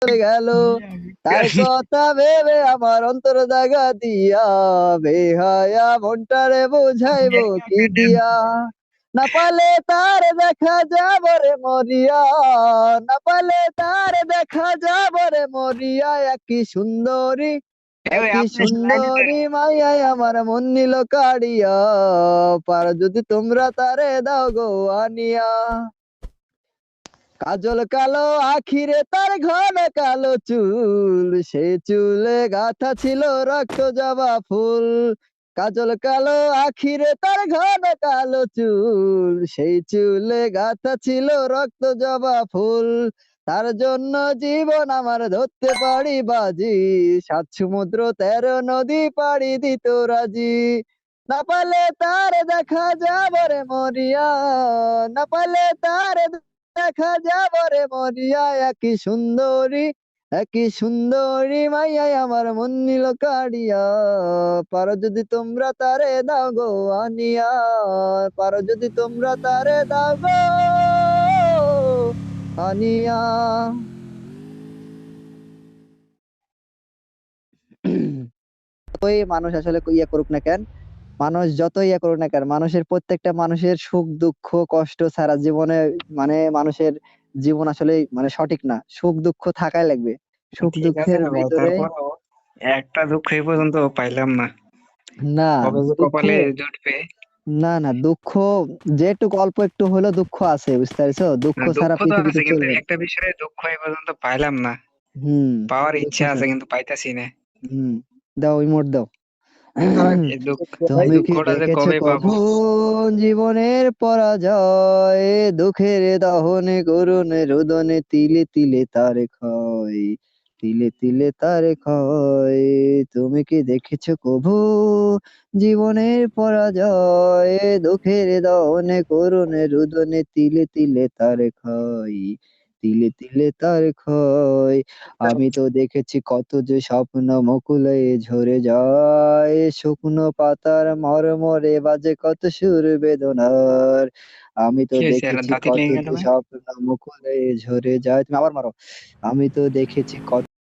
চলে গেল, তার কথা ভেবে আমার অন্তর দাগা দিয়া, বেহায়া মনটারে বুঝাইবো কি দিয়া। না পালে তার দেখা যাব রে মরিয়া, না পালে তার দেখা যাব রে মরিয়া, একই সুন্দরী, একই সুন্দরী মাইয়াই আমার মন নিল কাড়িয়া, পারো যদি তোমরা তারে দাও গো আনিয়া। কাজল কালো আখিরে তার ঘন কালো চুল, সে চুলে গাঁথা ছিল রক্ত জবা ফুল। কাজল কালো আখিরে তার ঘন কালো চুল, সেই চুলে গাঁথা ছিল রক্ত জবা ফুল। তার জন্য জীবন আমার ধরতে পারি বাজি, ৭ সমুদ্র ১৩ নদী পাড়ি দিত রাজি। না পালে তার দেখা যাব রে মরিয়া, না পালে তার দেখা যাব রে মরিয়া, একই সুন্দরী, একই সুন্দরী মাইয়াই আমার মন নিল কাড়িয়া, পারো যদি তোমরা তারে দাও গো আনিয়া, পারো যদি তোমরা তারে দাও গো আনিয়া। ওই মানুষ আসলে ইয়ে করুক না কেন, মানুষ যত ইয়ে করুক না কেন, মানুষের প্রত্যেকটা মানুষের সুখ দুঃখ কষ্ট ছাড়া জীবনে মানে মানুষের জীবন আসলে মানে সঠিক না, সুখ দুঃখ থাকাই লাগবে, সুখ ঠিক আছে দুঃখের ভাই, ভিতরে। তারপরও একটা দুঃখ এই পর্যন্ত পাইলাম না, না কবে যে দুঃখ, কপালে জুটবে। না না দুঃখ, যেটুকু অল্প একটু হলেও দুঃখ আছে, বুঝতে পারছো, দুঃখ না, ছাড়া দুঃখ তো পৃথিবীতে আছে, কিন্তু চলবে না। একটা বিষয়ে দুঃখ এই পর্যন্ত পাইলাম না। হুম। পাওয়ার দুঃখ ইচ্ছা আছে ছাড়া। কিন্তু পাইতাছি না। হুম। দাও ইমোট দাও। এই দুঃখ, তুমি কি দুঃখটা যে দেখেছো কবে কভু পাবো। জীবনের পরাজয়, দুঃখের দহনে করুণে রোদনে, তিলে তিলে তার ক্ষয়, তিলে তিলে তার ক্ষয়। তুমি কি দেখেছো কভু জীবনের পরাজয়, দুঃখের দহনে করুণে রোদনে, তিলে তিলে তার ক্ষয়, তিলে তিলে তার ক্ষয়। আমি তো দেখেছি কত যে স্বপ্ন মুকুলে ঝরে যায়, শুকনো পাতার মরমরে বাজে কত সুর বেদনার। আমি তো কি হয়েছে, একটা দেখেছি দাঁতি কত লেগে গেল যে ভাই? স্বপ্ন মুকুলে ঝরে যায়। তুমি আবার মারো। আমি তো দেখেছি কত